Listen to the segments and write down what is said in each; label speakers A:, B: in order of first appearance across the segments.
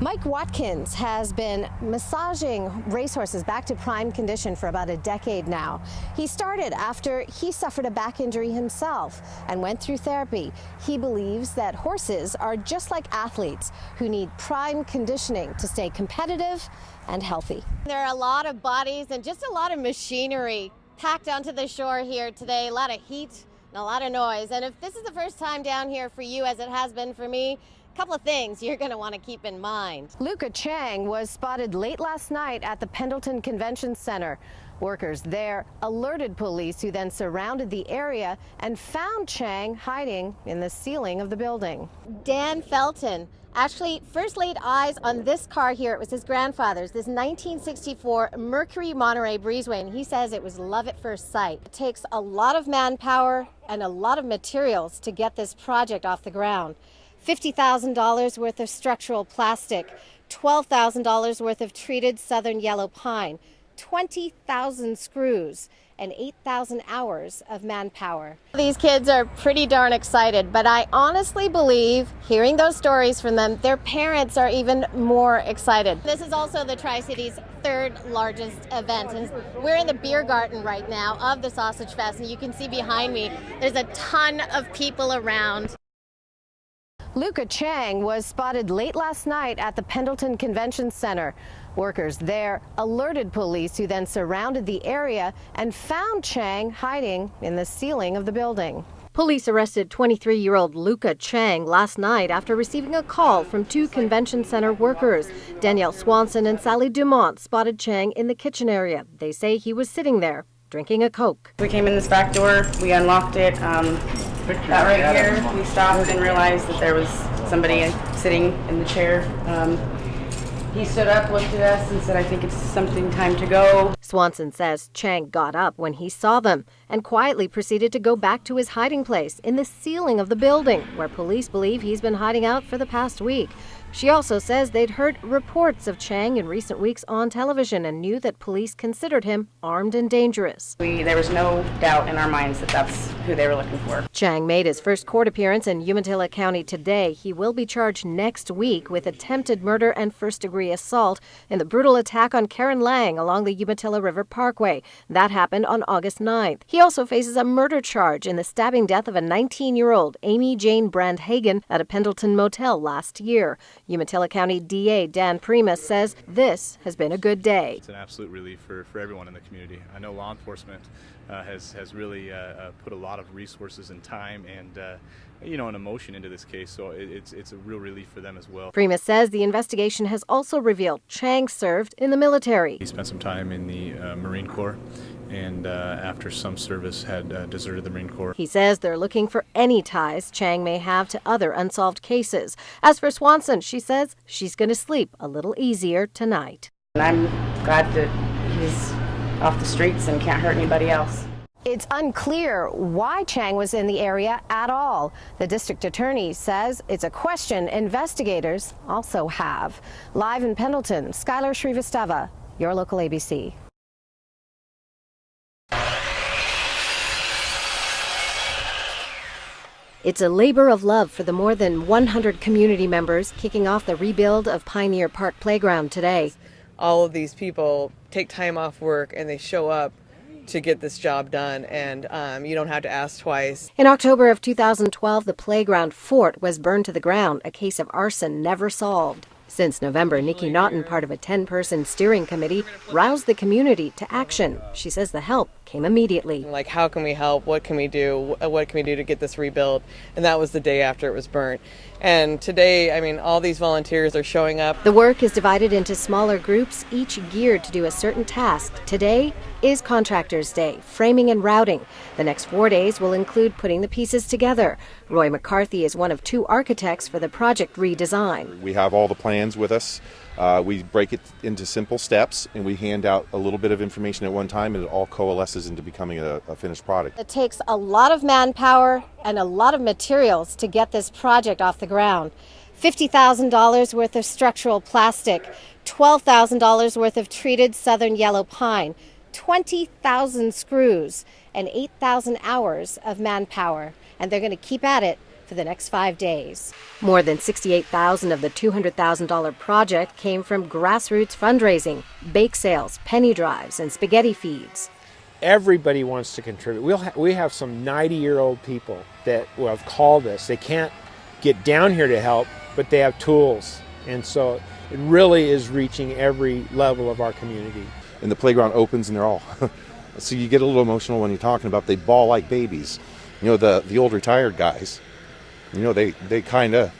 A: Mike Watkins has been massaging racehorses back to prime condition for about a decade now. He started after he suffered a back injury himself and went through therapy. He believes that horses are just like athletes who need prime conditioning to stay competitive and healthy. There are a lot of bodies and just a lot of machinery packed onto the shore here today, a lot of heat and a lot of noise. And if this is the first time down here for you, as it has been for me, couple of things you're going to want to keep in mind. Luca Chang was spotted late last night at the Pendleton Convention Center. Workers there alerted police, who then surrounded the area and found Chang hiding in the ceiling of the building. Dan Felton actually first laid eyes on this car here. It was his grandfather's, this 1964 Mercury Monterey Breezeway, and he says it was love at first sight. It takes a lot of manpower and a lot of materials to get this project off the ground. $50,000 worth of structural plastic, $12,000 worth of treated southern yellow pine, 20,000 screws, and 8,000 hours of manpower. These kids are pretty darn excited, but I honestly believe, hearing those stories from them, their parents are even more excited. This is also the Tri-Cities' third largest event, and we're in the beer garden right now of the Sausage Fest, and you can see behind me there's a ton of people around. Luca Chang was spotted late last night at the Pendleton Convention Center. Workers there alerted police, who then surrounded the area and found Chang hiding in the ceiling of the building. Police arrested 23-year-old Luca Chang last night after receiving a call from two convention center workers. Danielle Swanson and Sally Dumont spotted Chang in the kitchen area. They say he was sitting there drinking a Coke.
B: We came in this back door, we unlocked it. That right here, we stopped and realized that there was somebody sitting in the chair. He stood up, looked at us, and said, "I think it's something time to go."
A: Swanson says Chang got up when he saw them and quietly proceeded to go back to his hiding place in the ceiling of the building, where police believe he's been hiding out for the past week. She also says they'd heard reports of Chang in recent weeks on television and knew that police considered him armed and dangerous.
B: There was no doubt in our minds that that's who they were looking for.
A: Chang made his first court appearance in Umatilla County today. He will be charged next week with attempted murder and first-degree assault in the brutal attack on Karen Lang along the Umatilla River Parkway. That happened on August 9th. He also faces a murder charge in the stabbing death of a 19-year-old Amy Jane Brandhagen at a Pendleton motel last year. Umatilla County DA Dan Primus says this has been a good day.
C: It's an absolute relief for everyone in the community. I know law enforcement has really put a lot of resources and time and and emotion into this case, so it's a real relief for them as well.
A: Primus says the investigation has also revealed Chang served in the military.
C: He spent some time in the Marine Corps, and after some service had deserted the Marine Corps.
A: He says they're looking for any ties Chang may have to other unsolved cases. As for Swanson, she says she's going to sleep a little easier tonight.
B: And I'm glad that he's off the streets and can't hurt anybody else.
A: It's unclear why Chang was in the area at all. The district attorney says it's a question investigators also have. Live in Pendleton, Skylar Shrivastava, your local ABC. It's a labor of love for the more than 100 community members kicking off the rebuild of Pioneer Park Playground today.
D: All of these people take time off work and they show up to get this job done, and you don't have to ask twice.
A: In October of 2012, the playground fort was burned to the ground, a case of arson never solved. Since November, Nikki Naughton, part of a 10-person steering committee, roused the community to action. She says the help came immediately.
D: Like, how can we help? What can we do? What can we do to get this rebuilt? And that was the day after it was burnt. And today, all these volunteers are showing up.
A: The work is divided into smaller groups, each geared to do a certain task. Today is Contractors' Day, framing and routing. The next 4 days will include putting the pieces together. Roy McCarthy is one of two architects for the project redesign.
E: We have all the plans with us. We break it into simple steps, and we hand out a little bit of information at one time, and it all coalesces into becoming a finished product.
A: It takes a lot of manpower and a lot of materials to get this project off the ground. $50,000 worth of structural plastic, $12,000 worth of treated southern yellow pine, 20,000 screws, and 8,000 hours of manpower. And they're going to keep at it for the next 5 days. More than $68,000 of the $200,000 project came from grassroots fundraising, bake sales, penny drives, and spaghetti feeds.
F: Everybody wants to contribute. We have some 90-year-old people that have called us. They can't get down here to help, but they have tools. And so it really is reaching every level of our community.
E: And the playground opens and they're all, so you get a little emotional when you're talking about, they bawl like babies. You know, the old retired guys, you know, they kind of,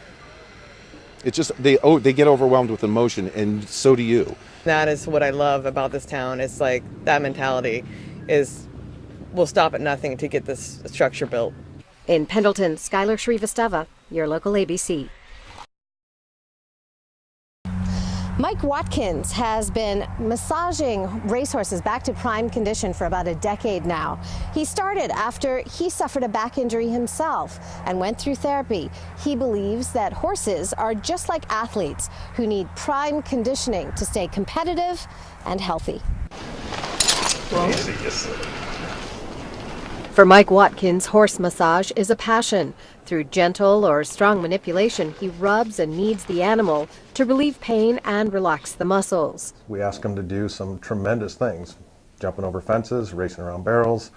E: it's just, they get overwhelmed with emotion, and so do you.
D: That is what I love about this town. It's like that mentality is we'll stop at nothing to get this structure built.
A: In Pendleton, Skylar Shrivastava, your local ABC. Mike Watkins has been massaging racehorses back to prime condition for about a decade now. He started after he suffered a back injury himself and went through therapy. He believes that horses are just like athletes who need prime conditioning to stay competitive and healthy. For Mike Watkins, horse massage is a passion. Through gentle or strong manipulation, he rubs and kneads the animal to relieve pain and relax the muscles.
G: We ask them to do some tremendous things, jumping over fences, racing around barrels.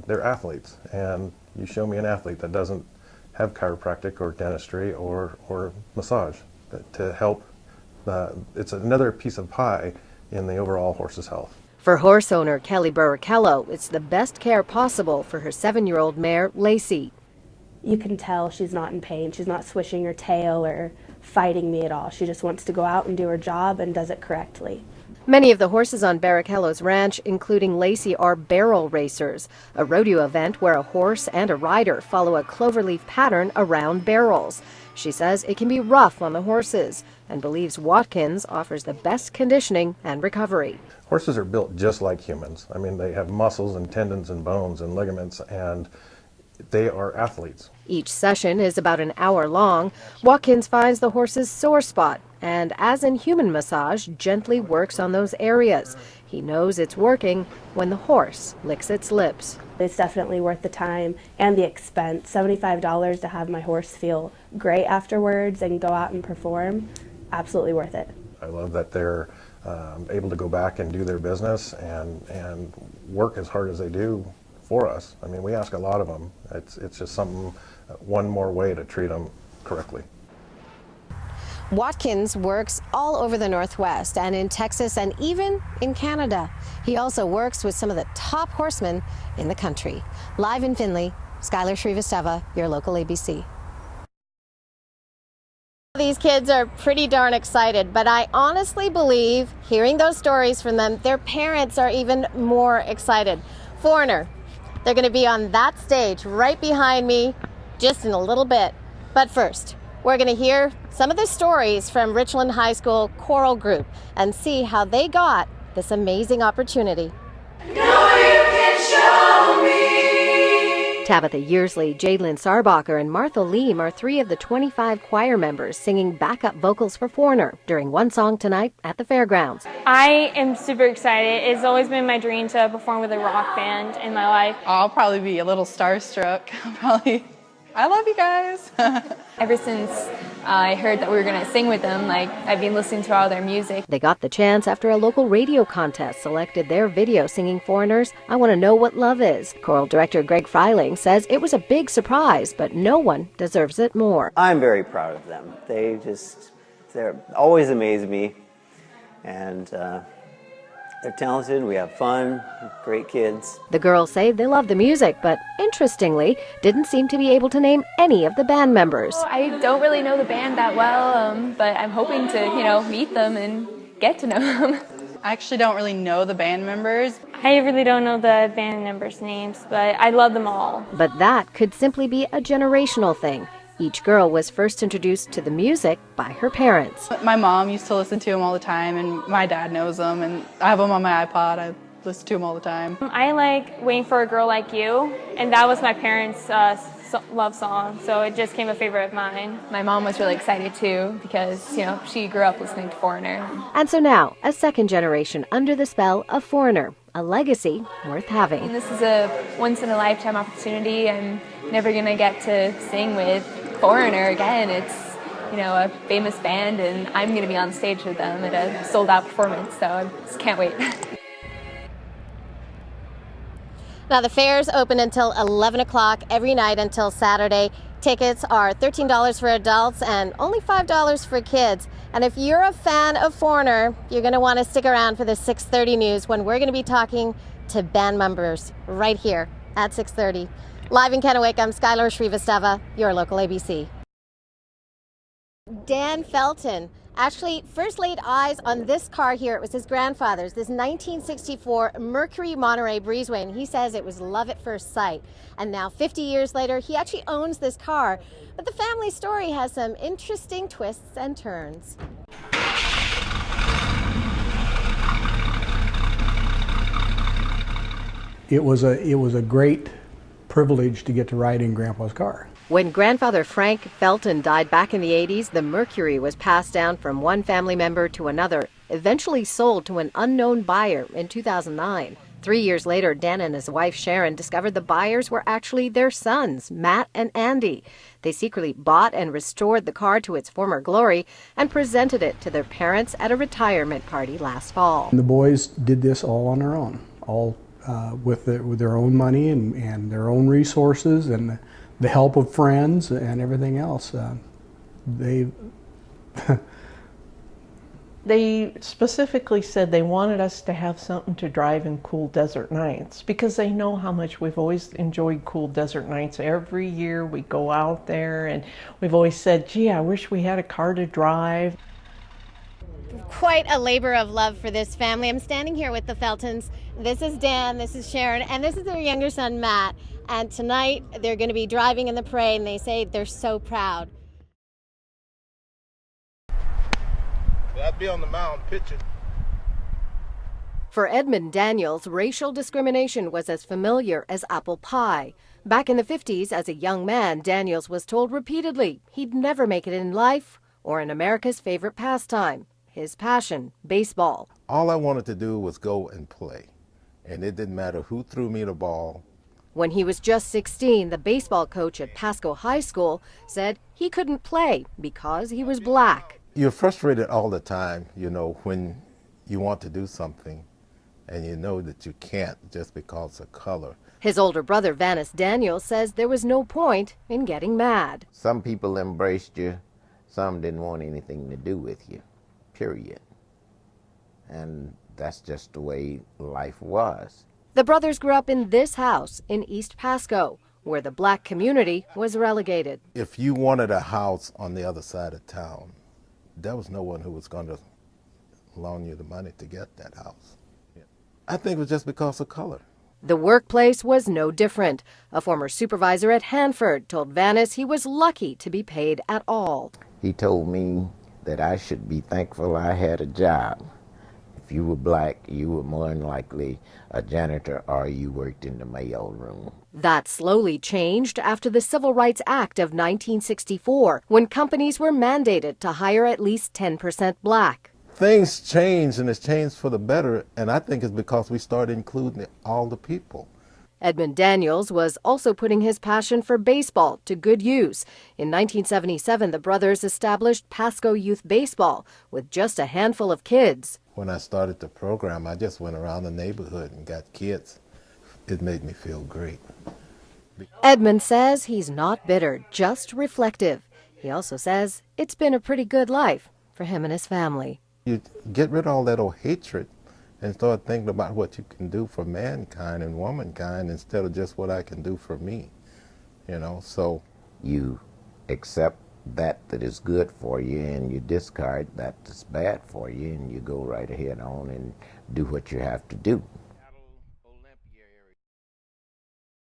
G: They're athletes, and you show me an athlete that doesn't have chiropractic or dentistry or massage to help. It's another piece of pie in the overall horse's health.
A: For horse owner Kelly Barrichello, it's the best care possible for her 7-year-old mare, Lacey.
H: You can tell she's not in pain. She's not swishing her tail or fighting me at all. She just wants to go out and do her job and does it correctly.
A: Many of the horses on Barrichello's ranch, including Lacey, are barrel racers, a rodeo event where a horse and a rider follow a cloverleaf pattern around barrels. She says it can be rough on the horses and believes Watkins offers the best conditioning and recovery.
G: Horses are built just like humans. I mean, they have muscles and tendons and bones and ligaments, and they are athletes.
A: Each session is about an hour long. Watkins finds the horse's sore spot and, as in human massage, gently works on those areas. He knows it's working when the horse licks its lips.
H: It's definitely worth the time and the expense. $75 to have my horse feel great afterwards and go out and perform. Absolutely worth it.
G: I love that they're able to go back and do their business and work as hard as they do for us. I mean, we ask a lot of them. It's just something, one more way to treat them correctly.
A: Watkins works all over the Northwest and in Texas and even in Canada. He also works with some of the top horsemen in the country. Live in Findlay, Skylar Shrivastava, your local ABC. These kids are pretty darn excited, but I honestly believe, hearing those stories from them, their parents are even more excited. Foreigner, they're going to be on that stage right behind me just in a little bit. But first, we're going to hear some of the stories from Richland High School Choral Group and see how they got this amazing opportunity. No, you can show me. Tabitha Yearsley, Jadlyn Sarbacher, and Martha Leem are 3 of the 25 choir members singing backup vocals for Foreigner during one song tonight at the fairgrounds.
I: I am super excited. It's always been my dream to perform with a rock band in my life.
J: I'll probably be a little starstruck. I love you guys.
I: Ever since I heard that we were going to sing with them, I've been listening to all their music.
A: They got the chance after a local radio contest selected their video singing Foreigner's I Want to Know What Love Is. Choral director Greg Freiling says it was a big surprise, but no one deserves it more.
K: I'm very proud of them. They're always amaze me, and they're talented, we have fun, great kids.
A: The girls say they love the music, but interestingly, didn't seem to be able to name any of the band members.
I: I don't really know the band that well, but I'm hoping to, meet them and get to know them.
J: I actually don't really know the band members.
I: I really don't know the band members' names, but I love them all.
A: But that could simply be a generational thing. Each girl was first introduced to the music by her parents.
J: My mom used to listen to them all the time, and my dad knows them, and I have them on my iPod. I listen to them all the time.
I: I like Waiting for a Girl Like You, and that was my parents' love song, so it just became a favorite of mine. My mom was really excited too because, she grew up listening to Foreigner.
A: And so now, a second generation under the spell of Foreigner, a legacy worth having.
I: And this is a once-in-a-lifetime opportunity. I'm never going to get to sing with Foreigner again. It's, you know, a famous band, and I'm going to be on stage with them at a sold-out performance, so I just can't wait.
A: Now, the fair's open until 11 o'clock every night until Saturday. Tickets are $13 for adults and only $5 for kids. And if you're a fan of Foreigner, you're going to want to stick around for the 6:30 news when we're going to be talking to band members right here at 6:30. Live in Kennewick, I'm Skylar Shrivastava, your local ABC. Dan Felton actually first laid eyes on this car here. It was his grandfather's, this 1964 Mercury Monterey Breezeway, and he says it was love at first sight. And now 50 years later, he actually owns this car. But the family story has some interesting twists and turns.
L: It was a great privilege to get to ride in Grandpa's car.
A: When grandfather Frank Felton died back in the 80s, the Mercury was passed down from one family member to another, eventually sold to an unknown buyer in 2009. 3 years later, Dan and his wife Sharon discovered the buyers were actually their sons, Matt and Andy. They secretly bought and restored the car to its former glory and presented it to their parents at a retirement party last fall.
L: And the boys did this all on their own, all with their own money and their own resources and the help of friends and everything else.
M: They specifically said they wanted us to have something to drive in cool desert nights because they know how much we've always enjoyed cool desert nights. Every year we go out there and we've always said, gee, I wish we had a car to drive.
A: Quite a labor of love for this family. I'm standing here with the Feltons. This is Dan, this is Sharon, and this is their younger son, Matt. And tonight they're going to be driving in the parade, and they say they're so proud.
N: I'd be on the mound pitching.
A: For Edmund Daniels, racial discrimination was as familiar as apple pie. Back in the 50s, as a young man, Daniels was told repeatedly he'd never make it in life or in America's favorite pastime, his passion, baseball.
N: All I wanted to do was go and play, and it didn't matter who threw me the ball.
A: When he was just 16, the baseball coach at Pasco High School said he couldn't play because he was black.
N: You're frustrated all the time, you know, when you want to do something and you know that you can't just because of color.
A: His older brother, Vanis Daniels, says there was no point in getting mad.
O: Some people embraced you, some didn't want anything to do with you, period. And that's just the way life was.
A: The brothers grew up in this house in East Pasco, where the black community was relegated.
N: If you wanted a house on the other side of town, there was no one who was going to loan you the money to get that house. I think it was just because of color.
A: The workplace was no different. A former supervisor at Hanford told Vanis he was lucky to be paid at all.
O: He told me that I should be thankful I had a job. If you were black, you were more than likely a janitor or you worked in the mail room.
A: That slowly changed after the Civil Rights Act of 1964, when companies were mandated to hire at least 10% black.
N: Things changed, and it's changed for the better, and I think it's because we started including all the people.
A: Edmund Daniels was also putting his passion for baseball to good use. In 1977, the brothers established Pasco Youth Baseball with just a handful of kids.
N: When I started the program, I just went around the neighborhood and got kids. It made me feel great.
A: Edmund says he's not bitter, just reflective. He also says it's been a pretty good life for him and his family.
N: You get rid of all that old hatred and start thinking about what you can do for mankind and womankind instead of just what I can do for me, you know, so.
O: You accept that is good for you and you discard that is bad for you and you go right ahead on and do what you have to do.